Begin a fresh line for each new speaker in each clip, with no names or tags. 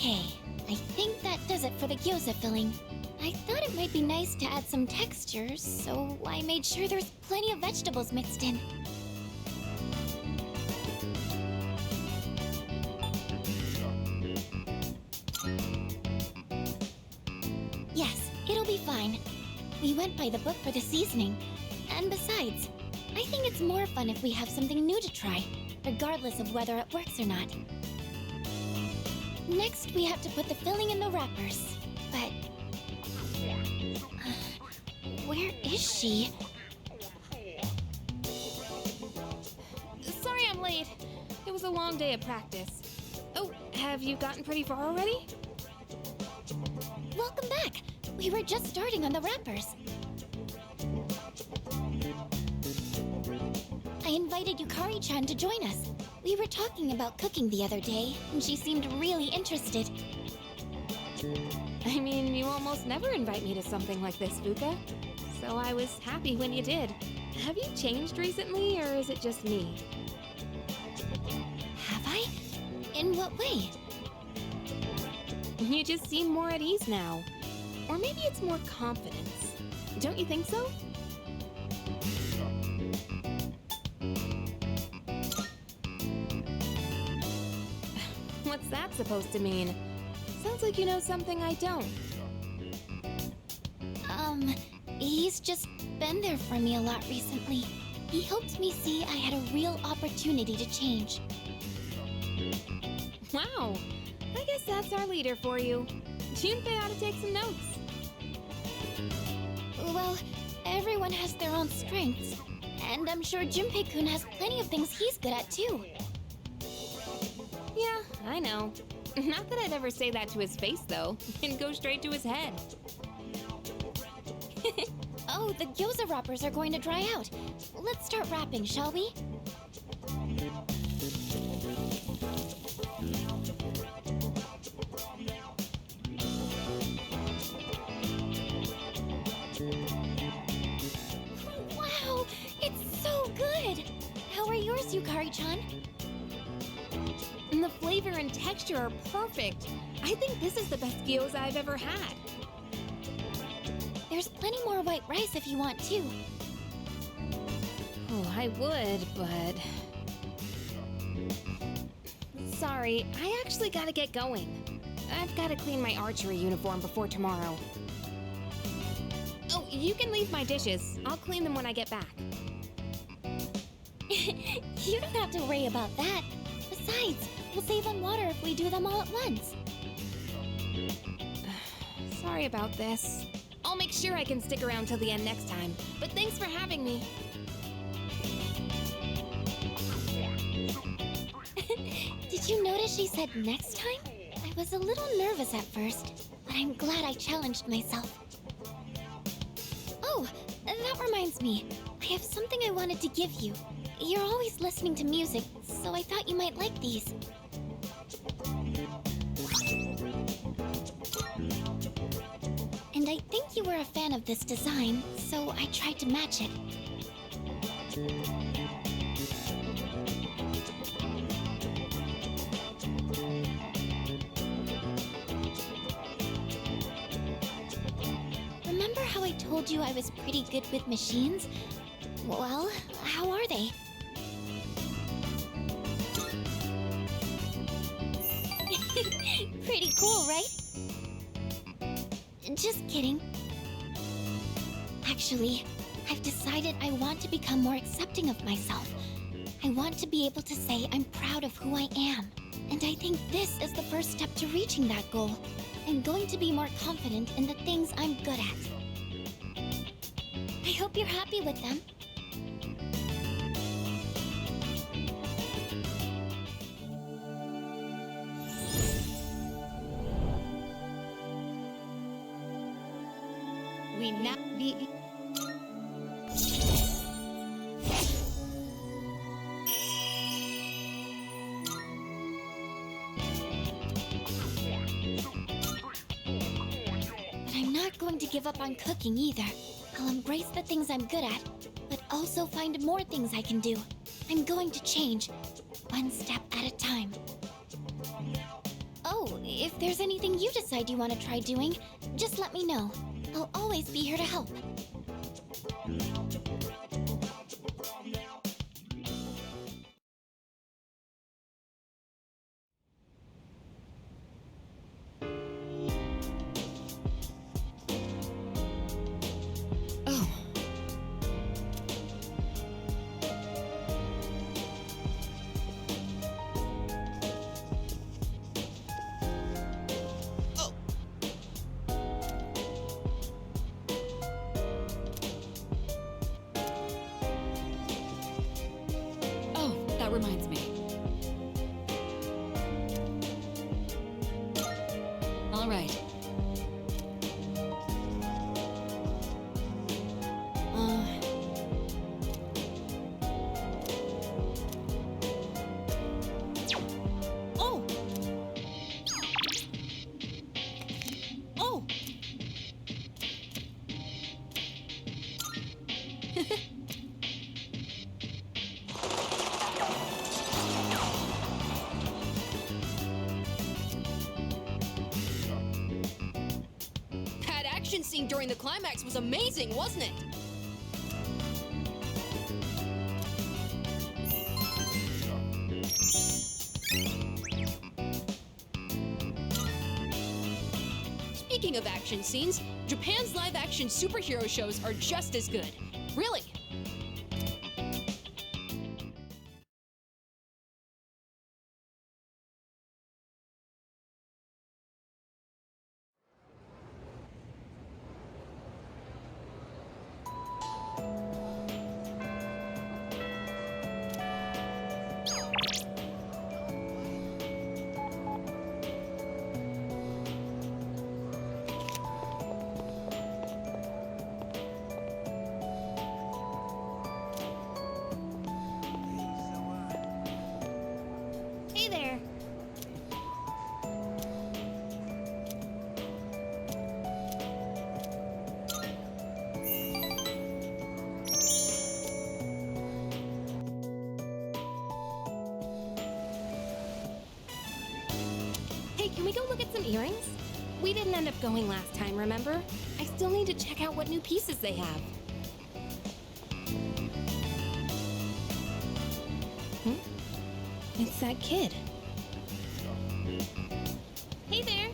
Okay, I think that does it for the gyoza filling. I thought it might be nice to add some texture, so I made sure there's plenty of vegetables mixed in. Yes, it'll be fine. We went by the book for the seasoning. And besides, I think it's more fun if we have something new to try, regardless of whether it works or not. Next, we have to put the filling in the wrappers. But... where is she?
Sorry I'm late. It was a long day of practice. Oh, have you gotten pretty far already?
Welcome back! We were just starting on the wrappers. I invited Yukari-chan to join us. We were talking about cooking the other day, and she seemed really interested.
I mean, you almost never invite me to something like this, Fuuka. So I was happy when you did. Have you changed recently, or is it just me?
Have I? In what way?
You just seem more at ease now. Or maybe it's more confidence. Don't you think so? What's that supposed to mean? Sounds like you know something I don't.
He's just been there for me a lot recently. He helped me see I had a real opportunity to change.
Wow, I guess that's our leader for you. Junpei ought to take some notes.
Well, everyone has their own strengths. And I'm sure Junpei-kun has plenty of things he's good at too.
Yeah, I know. Not that I'd ever say that to his face, though, and go straight to his head.
Oh, the gyoza wrappers are going to dry out. Let's start wrapping, shall we? Wow, it's so good! How are yours, Yukari-chan?
And the flavor and texture are perfect. I think this is the best gyoza I've ever had.
There's plenty more white rice if you want too.
Oh, I would, but... Sorry, I actually gotta get going. I've gotta clean my archery uniform before tomorrow. Oh, you can leave my dishes. I'll clean them when I get back.
You don't have to worry about that. Besides, we'll save on water if we do them all at once.
Sorry about this. I'll make sure I can stick around till the end next time, but thanks for having me.
Did you notice she said next time? I was a little nervous at first, but I'm glad I challenged myself. Oh, that reminds me. I have something I wanted to give you. You're always listening to music, so I thought you might like these. And I think you were a fan of this design, so I tried to match it. Remember how I told you I was pretty good with machines? Well, how are they? Pretty cool, right? Just kidding. Actually, I've decided I want to become more accepting of myself. I want to be able to say I'm proud of who I am. And I think this is the first step to reaching that goal. I'm going to be more confident in the things I'm good at. I hope you're happy with them.
We now be.
But I'm not going to give up on cooking either. I'll embrace the things I'm good at, but also find more things I can do. I'm going to change, one step at a time. Oh, If there's anything you decide you want to try doing, just let me know. I'll always be here to help.
Reminds me. All right.
Oh! Oh!
Scene during the climax was amazing, wasn't it? Speaking of action scenes, Japan's live-action superhero shows are just as good. Really.
Can we go look at some earrings? We didn't end up going last time, remember? I still need to check out what new pieces they have. It's that kid. Hey there!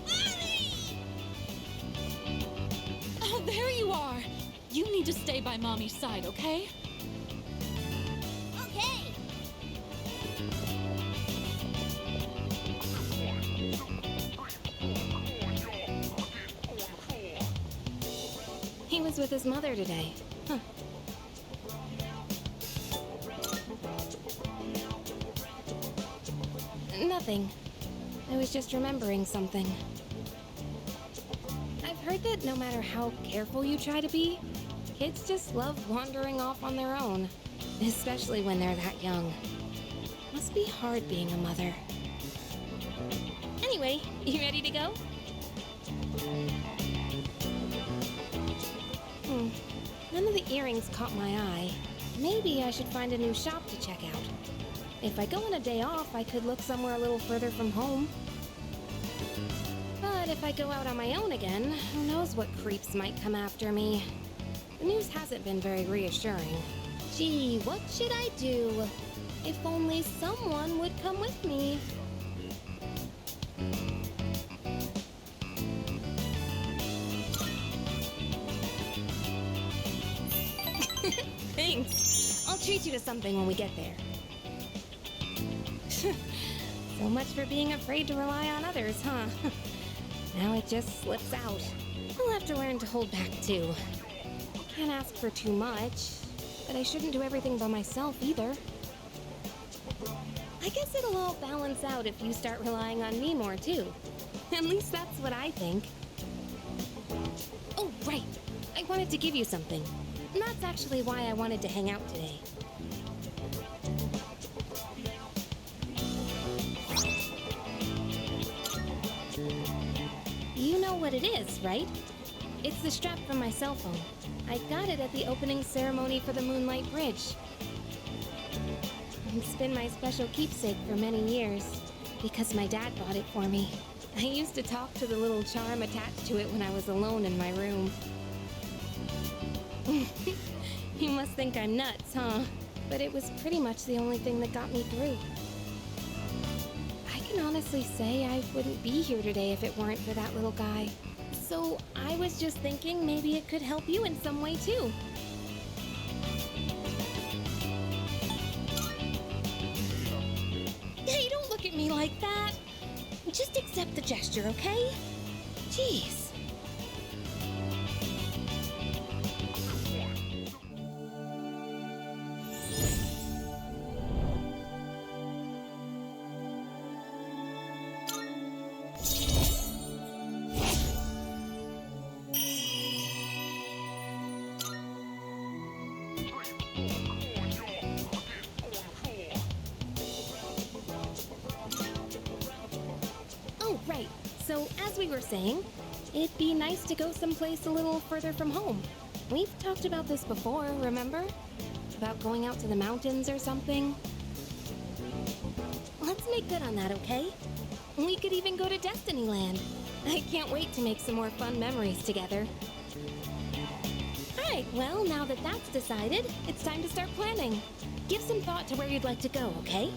Mommy! Oh, there you are! You need to stay by Mommy's side, okay?
He was with his mother today. Huh. Nothing. I was just remembering something. I've heard that no matter how careful you try to be, kids just love wandering off on their own. Especially when they're that young. Must be hard being a mother. Anyway, you ready to go? None of the earrings caught my eye. Maybe I should find a new shop to check out. If I go on a day off, I could look somewhere a little further from home. But if I go out on my own again, who knows what creeps might come after me. The news hasn't been very reassuring. Gee, what should I do? If only someone would come with me. Thanks. I'll treat you to something when we get there. So much for being afraid to rely on others, huh? Now it just slips out. I'll have to learn to hold back, too. Can't ask for too much, but I shouldn't do everything by myself, either. I guess it'll all balance out if you start relying on me more, too. At least that's what I think. Oh, right. I wanted to give you something. And that's actually why I wanted to hang out today. You know what it is, right? It's the strap from my cell phone. I got it at the opening ceremony for the Moonlight Bridge. It's been my special keepsake for many years, because my dad bought it for me. I used to talk to the little charm attached to it when I was alone in my room. You must think I'm nuts, huh? But it was pretty much the only thing that got me through. I can honestly say I wouldn't be here today if it weren't for that little guy. So I was just thinking maybe it could help you in some way too. Hey, don't look at me like that. Just accept the gesture, okay? Jeez. Right. So, as we were saying, it'd be nice to go someplace a little further from home. We've talked about this before, remember? About going out to the mountains or something. Let's make good on that, okay? We could even go to Destinyland. I can't wait to make some more fun memories together. Alright, well, now that that's decided, it's time to start planning. Give some thought to where you'd like to go, okay?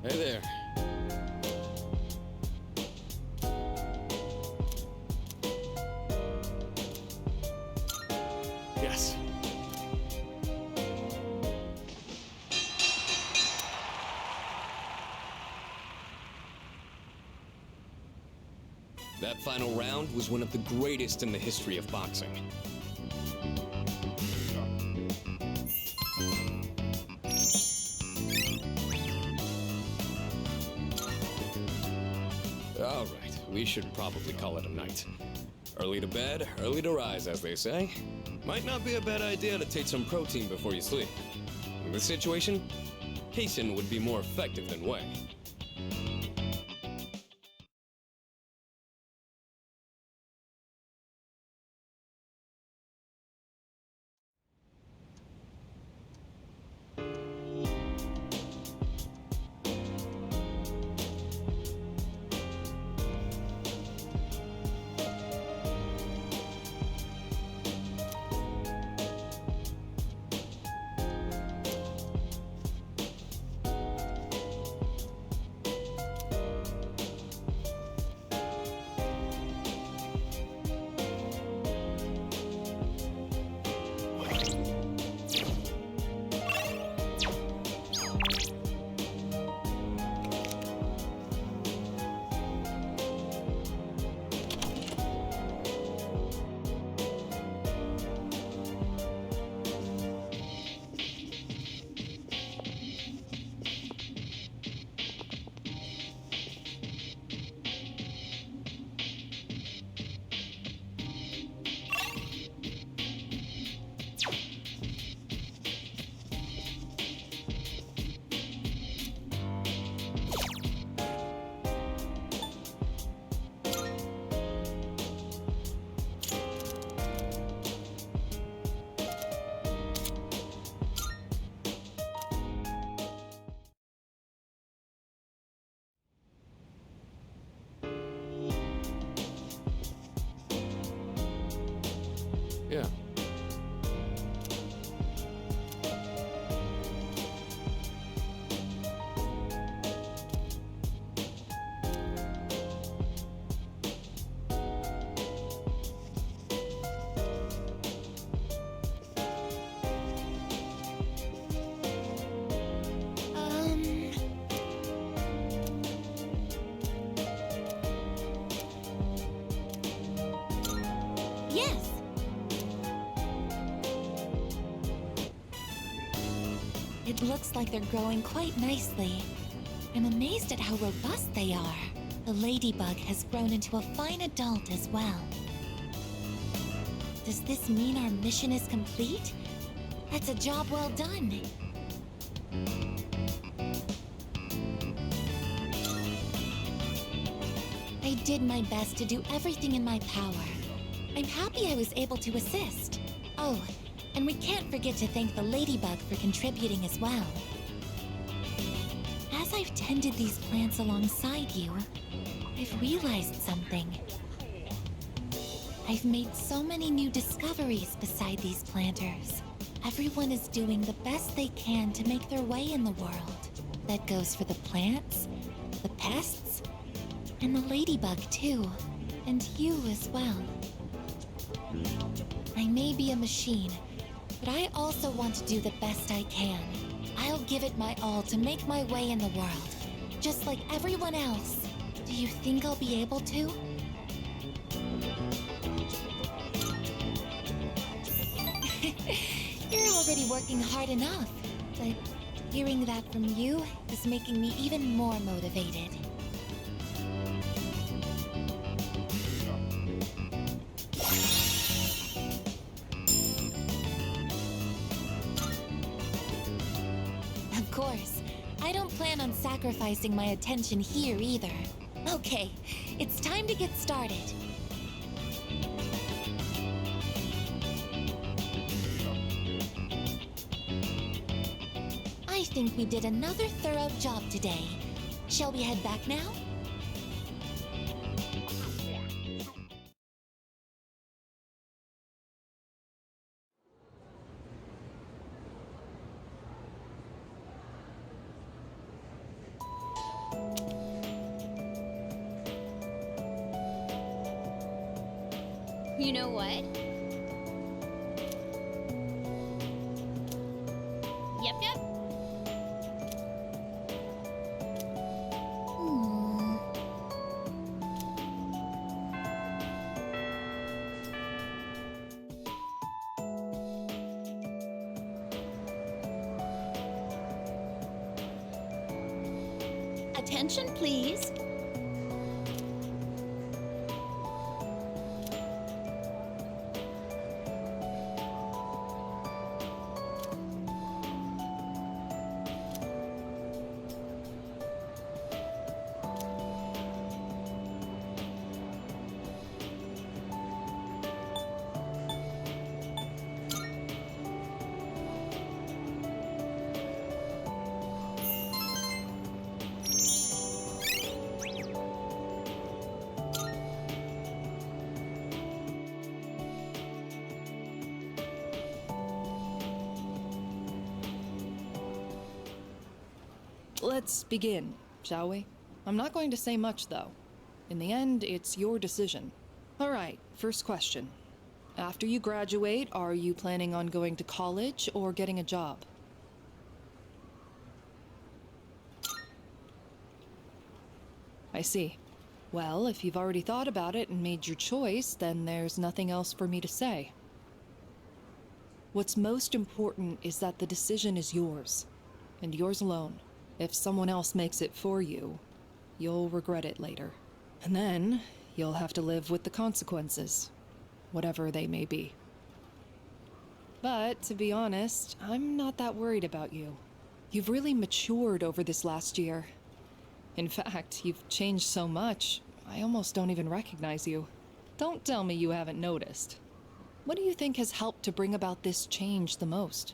Hey there. Yes. That final round was one of the greatest in the history of boxing. All right, we should probably call it a night. Early to bed, early to rise, as they say. Might not be a bad idea to take some protein before you sleep. In this situation, hasten would be more effective than whey. Yeah.
Yes. It looks like they're growing quite nicely. I'm amazed at how robust they are. The ladybug has grown into a fine adult as well. Does this mean our mission is complete? That's a job well done. I did my best to do everything in my power. I'm happy I was able to assist. Oh, and we can't forget to thank the Ladybug for contributing as well. As I've tended these plants alongside you, I've realized something. I've made so many new discoveries beside these planters. Everyone is doing the best they can to make their way in the world. That goes for the plants, the pests, and the ladybug too. And you as well. I may be a machine, but I also want to do the best I can. I'll give it my all to make my way in the world, just like everyone else. Do you think I'll be able to? You're already working hard enough, but hearing that from you is making me even more motivated. Of course, I don't plan on sacrificing my attention here either. Okay, it's time to get started. I think we did another thorough job today. Shall we head back now?
You know what? Yep. Attention, please.
Let's begin, shall we? I'm not going to say much, though. In the end, it's your decision. All right, first question. After you graduate, are you planning on going to college or getting a job? I see. Well, if you've already thought about it and made your choice, then there's nothing else for me to say. What's most important is that the decision is yours, and yours alone. If someone else makes it for you, you'll regret it later. And then, you'll have to live with the consequences, whatever they may be. But, to be honest, I'm not that worried about you. You've really matured over this last year. In fact, you've changed so much, I almost don't even recognize you. Don't tell me you haven't noticed. What do you think has helped to bring about this change the most?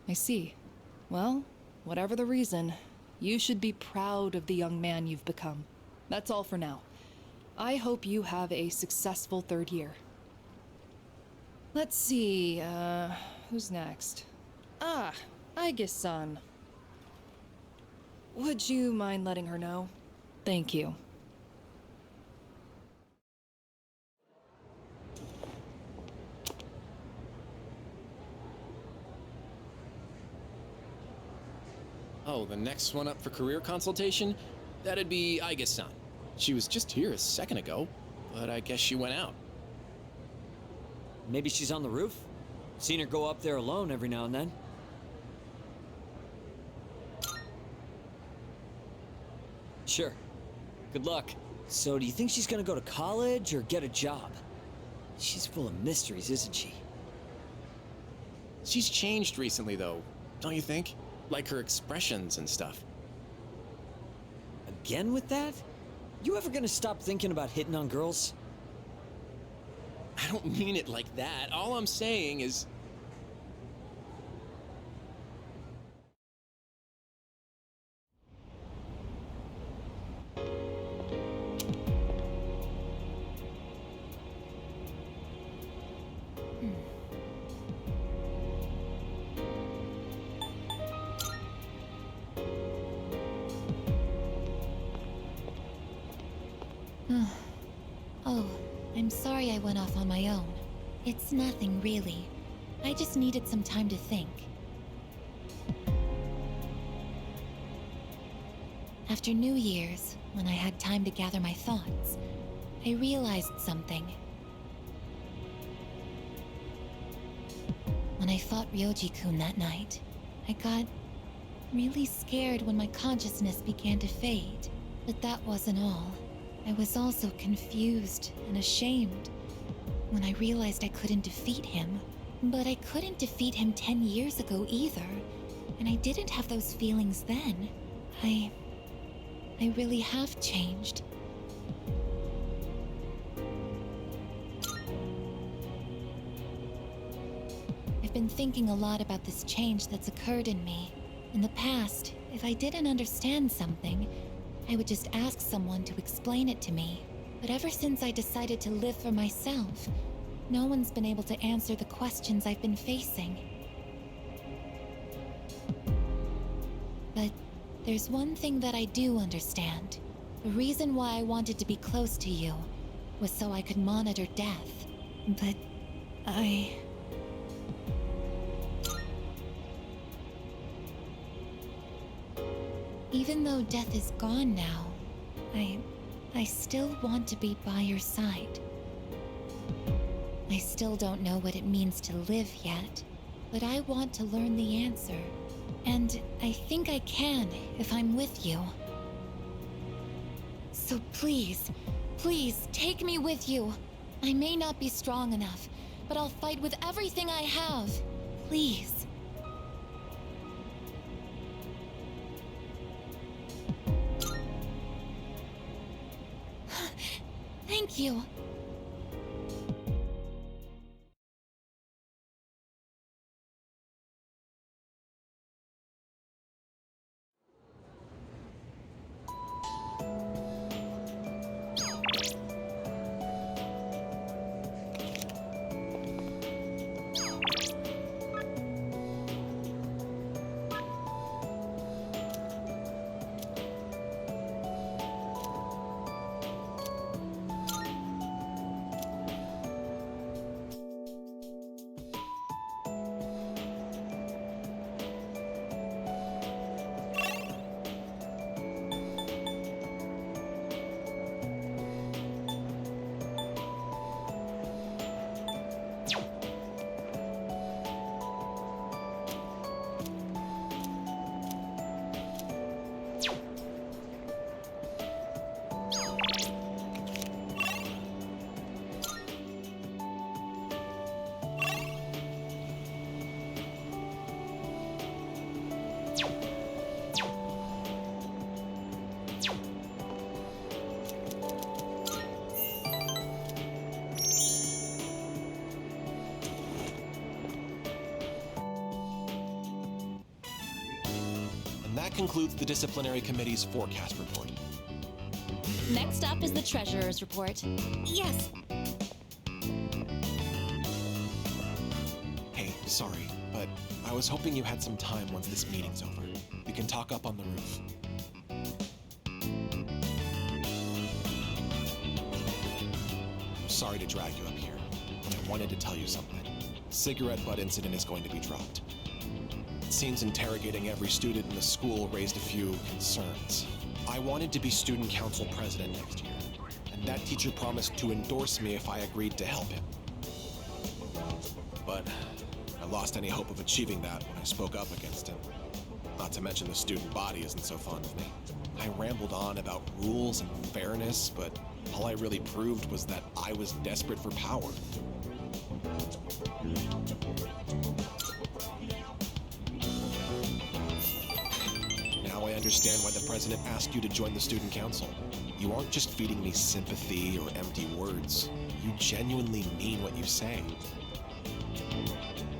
I see. Well, whatever the reason, you should be proud of the young man you've become. That's all for now. I hope you have a successful third year. Let's see, who's next? Ah, Aigis-san. Would you mind letting her know? Thank you.
Oh, the next one up for career consultation? That'd be Aigis-san. She was just here a second ago, but I guess she went out.
Maybe she's on the roof? Seen her go up there alone every now and then. Sure. Good luck. So do you think she's gonna go to college or get a job? She's full of mysteries, isn't she?
She's changed recently, though, don't you think? Like her expressions and stuff.
Again with that? You ever gonna stop thinking about hitting on girls?
I don't mean it like that. All I'm saying is...
Oh, I'm sorry I went off on my own. It's nothing, really. I just needed some time to think. After New Year's, when I had time to gather my thoughts, I realized something. When I fought Ryoji-kun that night, I got really scared when my consciousness began to fade. But that wasn't all. I was also confused and ashamed when I realized I couldn't defeat him. But I couldn't defeat him 10 years ago either, and I didn't have those feelings then. I really have changed. I've been thinking a lot about this change that's occurred in me. In the past, if I didn't understand something, I would just ask someone to explain it to me. But ever since I decided to live for myself, no one's been able to answer the questions I've been facing. But there's one thing that I do understand. The reason why I wanted to be close to you was so I could monitor death. But even though death is gone now, I still want to be by your side. I still don't know what it means to live yet, but I want to learn the answer. And I think I can if I'm with you. So please, please, take me with you. I may not be strong enough, but I'll fight with everything I have. Please. Thank you.
That concludes the disciplinary committee's forecast report.
Next up is the treasurer's report.
Yes.
Hey, sorry, but I was hoping you had some time once this meeting's over. We can talk up on the roof. I'm sorry to drag you up here, but I wanted to tell you something. Cigarette butt incident is going to be dropped. It seems interrogating every student in the school raised a few concerns. I wanted to be student council president next year, and that teacher promised to endorse me if I agreed to help him. But I lost any hope of achieving that when I spoke up against him. Not to mention the student body isn't so fond of me. I rambled on about rules and fairness, but all I really proved was that I was desperate for power. Now I understand why the president asked you to join the student council. You aren't just feeding me sympathy or empty words. You genuinely mean what you say.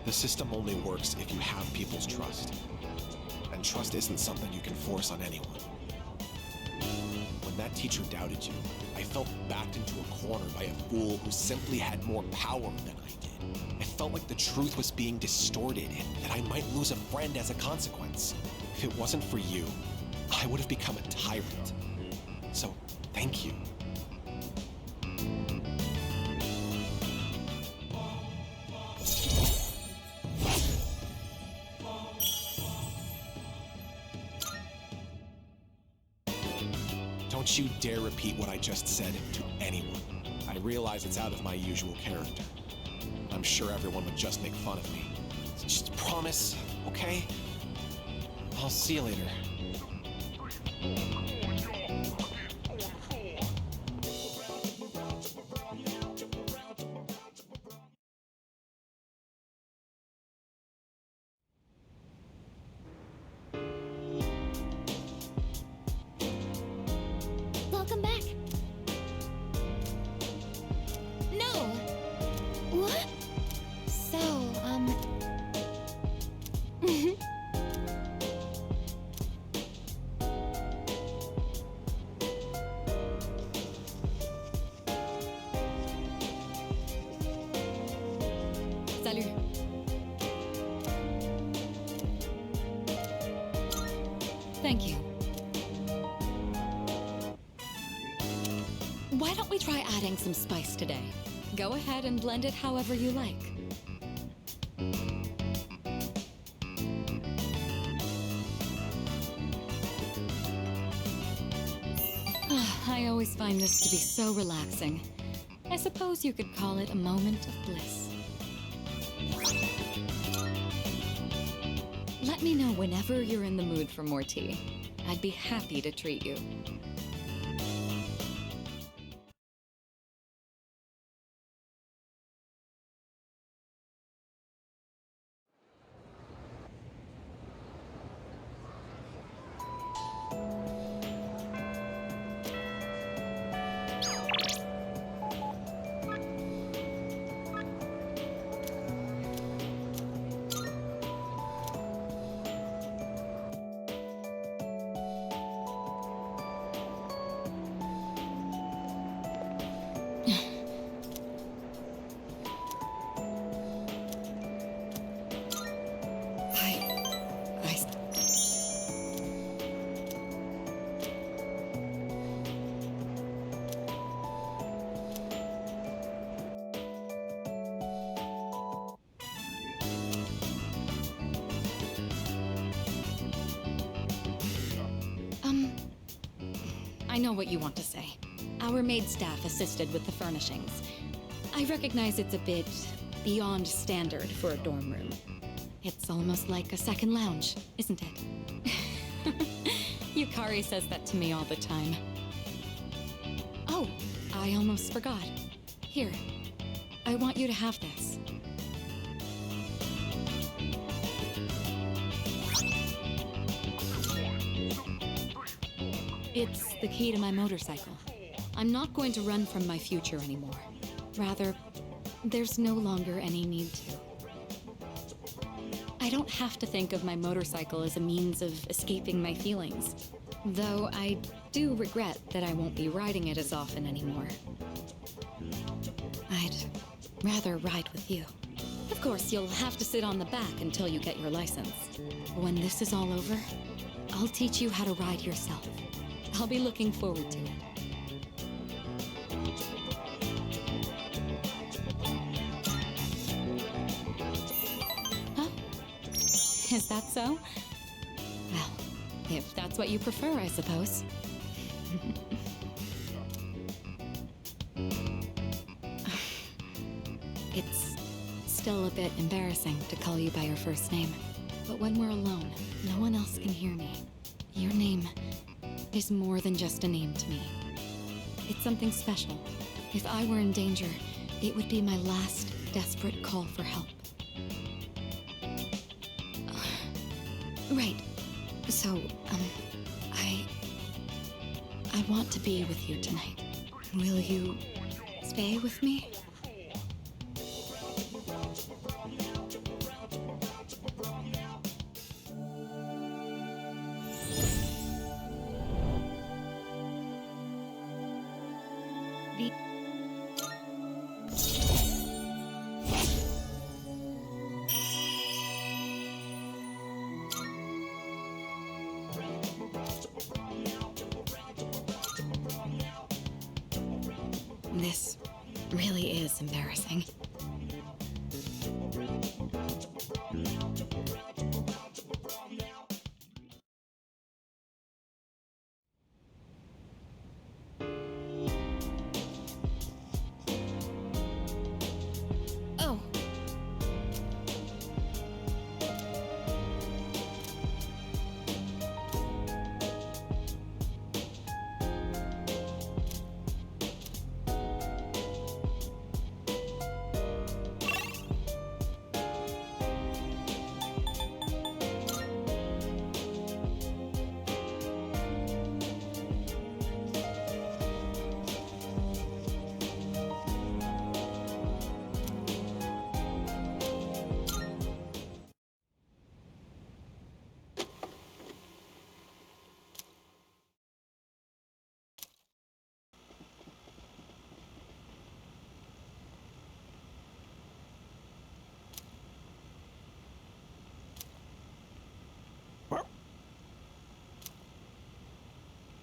The system only works if you have people's trust. And trust isn't something you can force on anyone. When that teacher doubted you, I felt backed into a corner by a fool who simply had more power than I did. I felt like the truth was being distorted and that I might lose a friend as a consequence. If it wasn't for you, I would have become a tyrant. So, thank you. Don't you dare repeat what I just said to anyone. I realize it's out of my usual character. I'm sure everyone would just make fun of me. Just promise, okay? I'll see you later.
Welcome back. No! What? So,
Salut. Thank you. Why don't we try adding some spice today? Go ahead and blend it however you like. I always find this to be so relaxing. I suppose you could call it a moment of bliss. Let me know whenever you're in the mood for more tea. I'd be happy to treat you. I know what you want to say. Our maid staff assisted with the furnishings. I recognize it's a bit beyond standard for a dorm room. It's almost like a second lounge, isn't it? Yukari says that to me all the time. Oh, I almost forgot. Here, I want you to have this. It's the key to my motorcycle. I'm not going to run from my future anymore. Rather, there's no longer any need to. I don't have to think of my motorcycle as a means of escaping my feelings. Though I do regret that I won't be riding it as often anymore. I'd rather ride with you. Of course, you'll have to sit on the back until you get your license. When this is all over, I'll teach you how to ride yourself. I'll be looking forward to it. Huh? Is that so? Well, if that's what you prefer, I suppose. It's still a bit embarrassing to call you by your first name. But when we're alone, no one else can hear me. Your name is more than just a name to me. It's something special. If I were in danger, it would be my last desperate call for help. Right. So, I want to be with you tonight. Will you stay with me? This really is embarrassing.
Oh.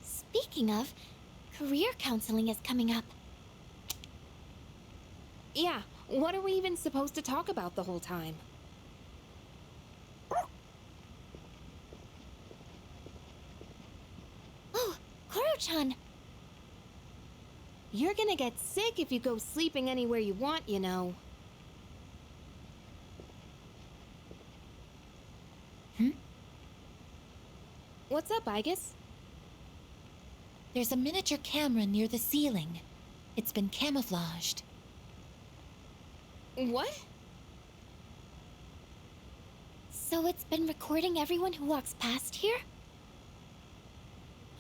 Speaking of, career counseling is coming up.
Yeah, what are we even supposed to talk about the whole time?
Oh, Koro-chan!
You're gonna get sick if you go sleeping anywhere you want, you know. What's up, Aigis?
There's a miniature camera near the ceiling. It's been camouflaged.
What?
So it's been recording everyone who walks past here?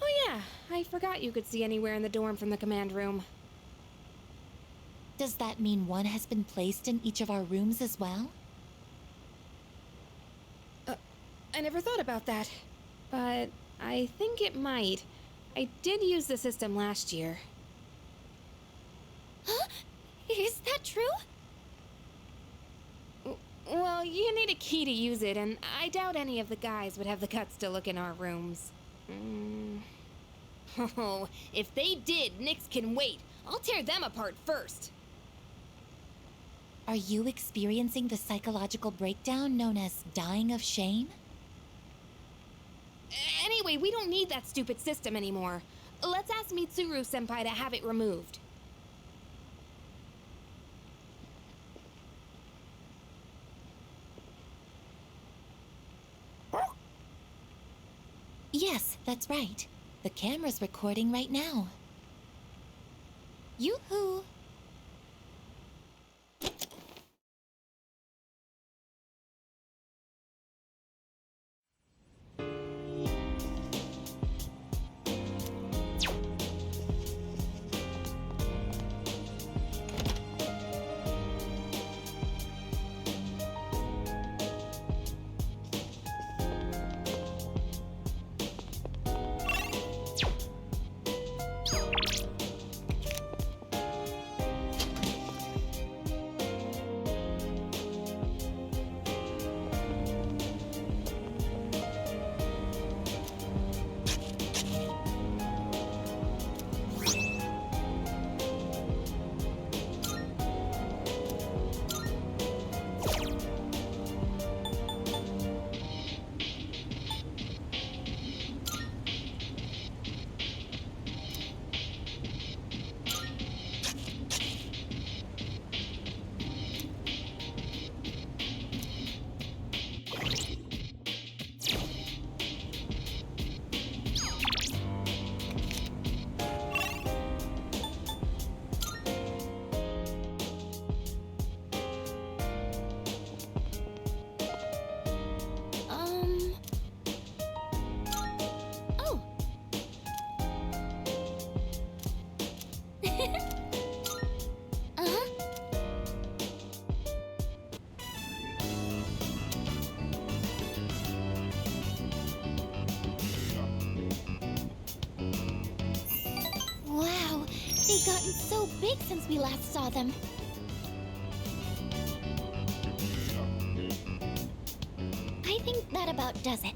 Oh yeah, I forgot you could see anywhere in the dorm from the command room.
Does that mean one has been placed in each of our rooms as well?
I never thought about that, but I think it might. I did use the system last year.
Huh? Is that true?
Well, you need a key to use it, and I doubt any of the guys would have the guts to look in our rooms. Oh, if they did, Nyx can wait. I'll tear them apart first.
Are you experiencing the psychological breakdown known as dying of shame?
Anyway, we don't need that stupid system anymore. Let's ask Mitsuru-senpai to have it removed.
Yes, that's right. The camera's recording right now. Yoo-hoo!
They've gotten so big since we last saw them. I think that about does it.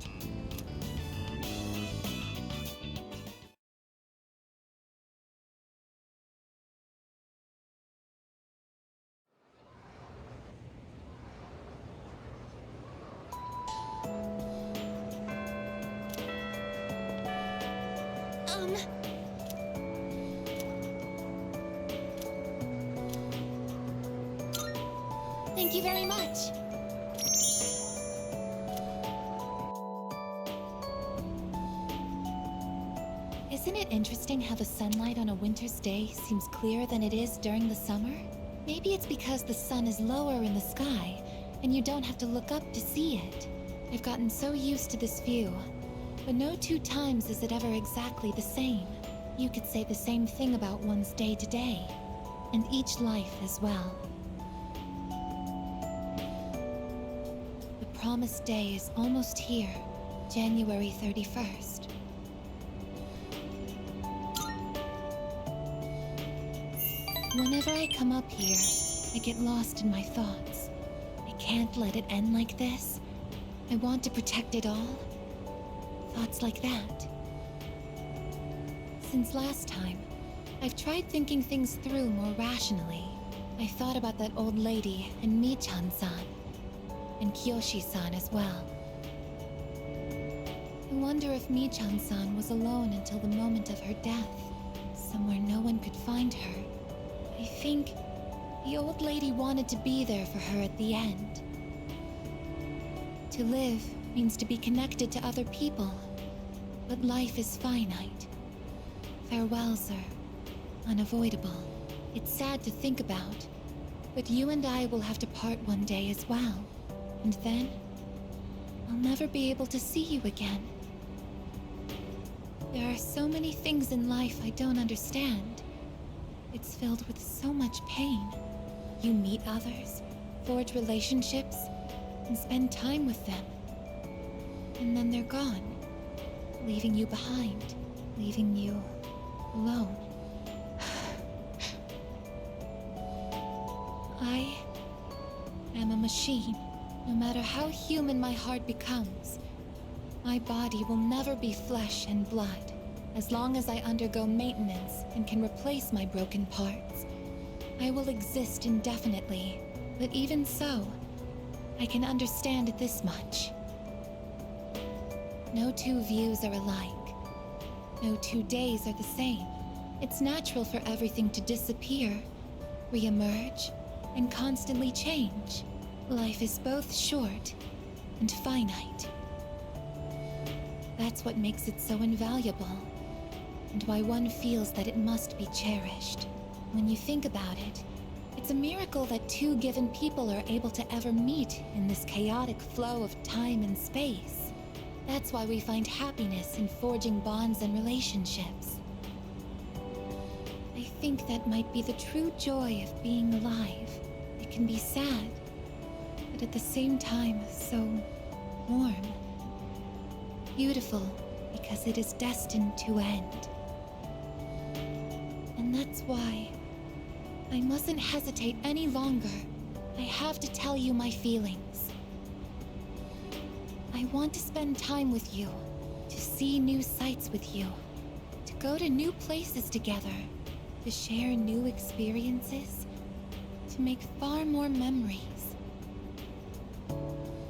Thank you very much.
Isn't it interesting how the sunlight on a winter's day seems clearer than it is during the summer? Maybe it's because the sun is lower in the sky, and you don't have to look up to see it. I've gotten so used to this view, but no two times is it ever exactly the same. You could say the same thing about one's day to day, and each life as well. The promised day is almost here, January 31st. Whenever I come up here, I get lost in my thoughts. I can't let it end like this. I want to protect it all. Thoughts like that. Since last time, I've tried thinking things through more rationally. I thought about that old lady and Michan-san, and Kyoshi-san as well. I wonder if Michan-san was alone until the moment of her death, somewhere no one could find her. I think the old lady wanted to be there for her at the end. To live means to be connected to other people, but life is finite. Farewells are unavoidable. It's sad to think about, but you and I will have to part one day as well. And then, I'll never be able to see you again. There are so many things in life I don't understand. It's filled with so much pain. You meet others, forge relationships, and spend time with them. And then they're gone, leaving you behind, leaving you alone. I am a machine. No matter how human my heart becomes, my body will never be flesh and blood. As long as I undergo maintenance and can replace my broken parts, I will exist indefinitely. But even so, I can understand this much. No two views are alike. No 2 days are the same. It's natural for everything to disappear, re-emerge, and constantly change. Life is both short and finite. That's what makes it so invaluable, and why one feels that it must be cherished. When you think about it, it's a miracle that two given people are able to ever meet in this chaotic flow of time and space. That's why we find happiness in forging bonds and relationships. I think that might be the true joy of being alive. It can be sad, but at the same time, so warm. Beautiful, because it is destined to end. And that's why I mustn't hesitate any longer. I have to tell you my feelings. I want to spend time with you, to see new sights with you, to go to new places together, to share new experiences, to make far more memories.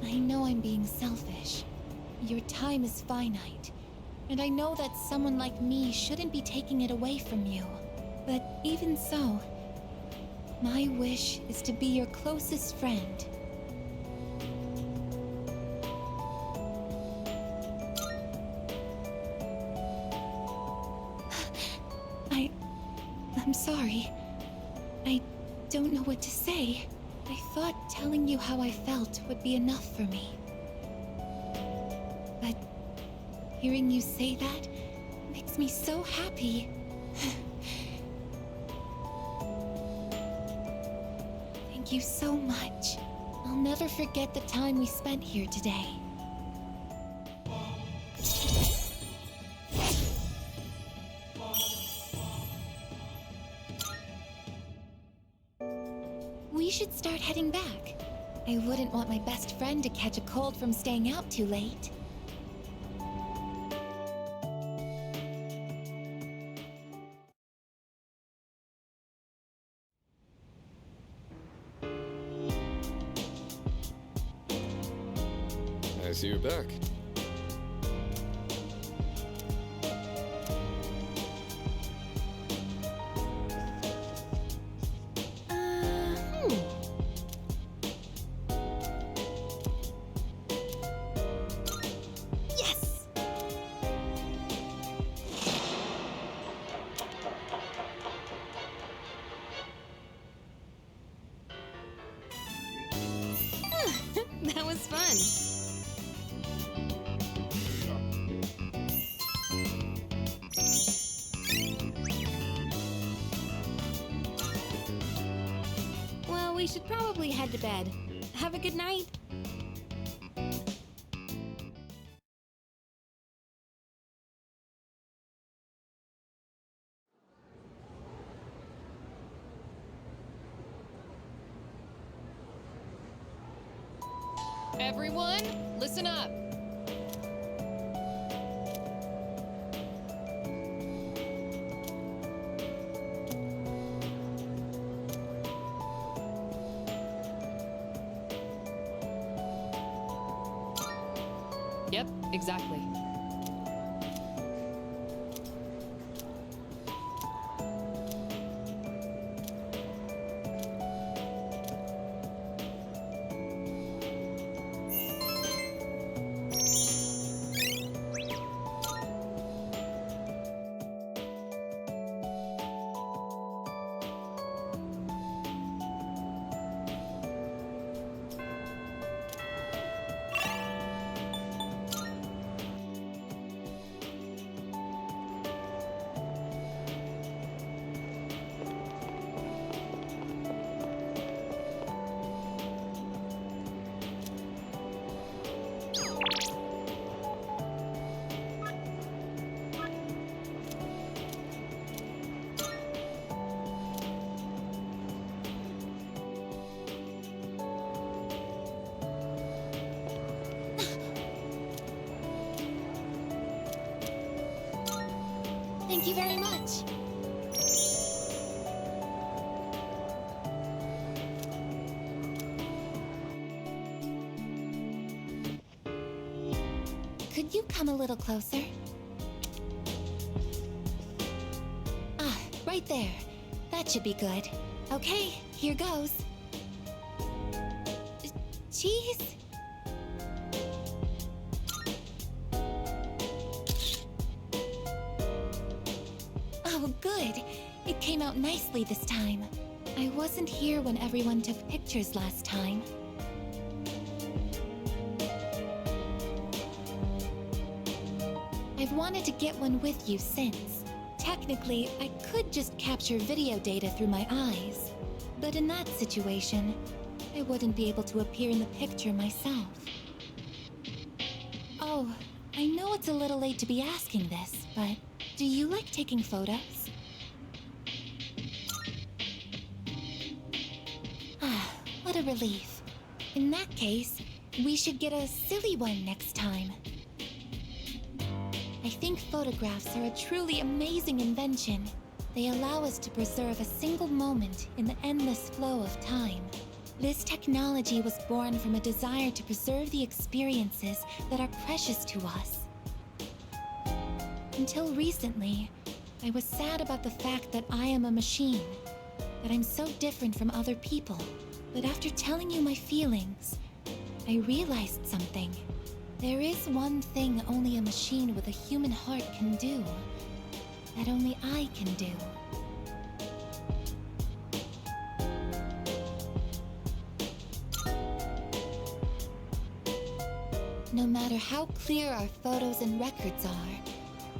I know I'm being selfish. Your time is finite, and I know that someone like me shouldn't be taking it away from you. But even so, my wish is to be your closest friend. I'm sorry. I don't know what to say. I thought telling you how I felt would be enough for me. But hearing you say that makes me so happy. Thank you so much. I'll never forget the time we spent here today. we should start heading back. I wouldn't want my best friend to catch a cold from staying out too late.
I see you're back.
Yes!
That was fun. Well, we should probably head to bed. Have a good night.
Everyone, listen up. Yep, exactly.
Thank you very much. Could you come a little closer? Ah, right there. That should be good. Okay, here goes. Cheese? Oh, good. It came out nicely this time. I wasn't here when everyone took pictures last time. I've wanted to get one with you since. Technically, I could just capture video data through my eyes. But in that situation, I wouldn't be able to appear in the picture myself. Oh, I know it's a little late to be asking this, but do you like taking photos? Ah, what a relief. In that case, we should get a silly one next time. I think photographs are a truly amazing invention. They allow us to preserve a single moment in the endless flow of time. This technology was born from a desire to preserve the experiences that are precious to us. Until recently, I was sad about the fact that I am a machine, that I'm so different from other people. But after telling you my feelings, I realized something. There is one thing only a machine with a human heart can do, that only I can do. No matter how clear our photos and records are,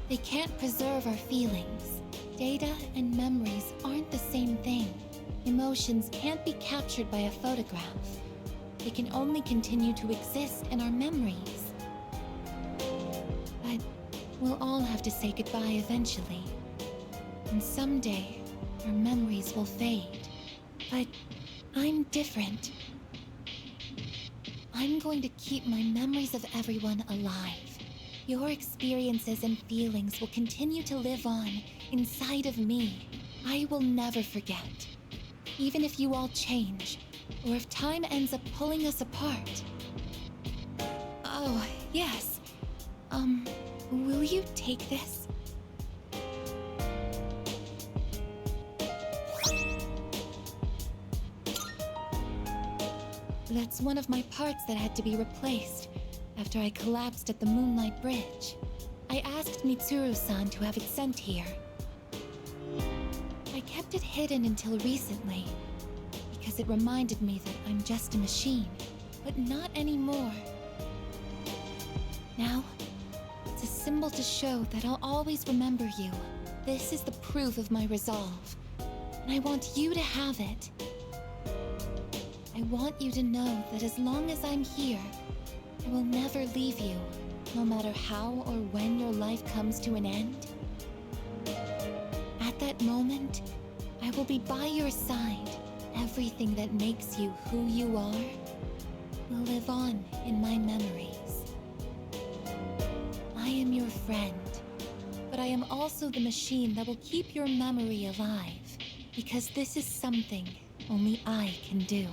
they can't preserve our feelings. Data and memories aren't the same thing. Emotions can't be captured by a photograph. They can only continue to exist in our memories. But we'll all have to say goodbye eventually. And someday, our memories will fade. But I'm different. I'm going to keep my memories of everyone alive. Your experiences and feelings will continue to live on inside of me. I will never forget. Even if you all change, or if time ends up pulling us apart. Oh, yes. Will you take this? That's one of my parts that had to be replaced after I collapsed at the Moonlight Bridge. I asked Mitsuru-san to have it sent here. I kept it hidden until recently, because it reminded me that I'm just a machine, but not anymore. Now, it's a symbol to show that I'll always remember you. This is the proof of my resolve, and I want you to have it. I want you to know that as long as I'm here, I will never leave you, no matter how or when your life comes to an end. At that moment, I will be by your side. Everything that makes you who you are will live on in my memories. I am your friend, but I am also the machine that will keep your memory alive, because this is something only I can do.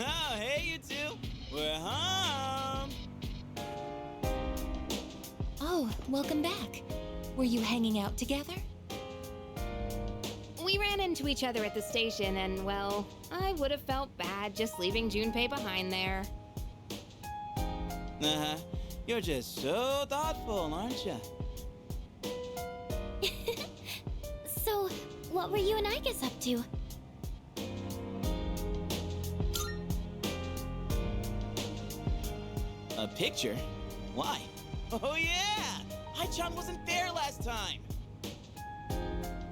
Oh, hey, you two. We're home.
Oh, welcome back. Were you hanging out together?
We ran into each other at the station and, well, I would have felt bad just leaving Junpei behind there.
Uh-huh. You're just so thoughtful, aren't you?
So, what were you and Aigis up to?
A picture? Why? Oh, yeah! Hai-chan wasn't there last time!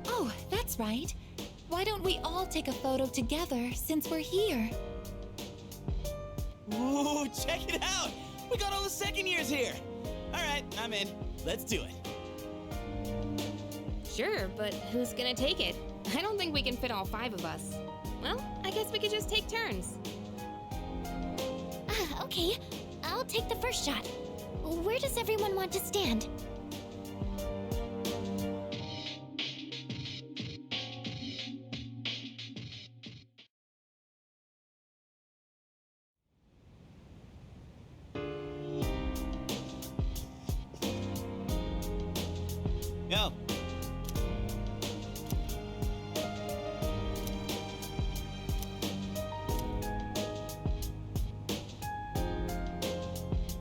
Oh, that's right. Why don't we all take a photo together since we're here?
Ooh, check it out! We got all the second years here! Alright, I'm in. Let's do it.
Sure, but who's gonna take it? I don't think we can fit all 5 of us. Well, I guess we could just take turns.
Okay. I'll take the first shot. Where does everyone want to stand?
Yo,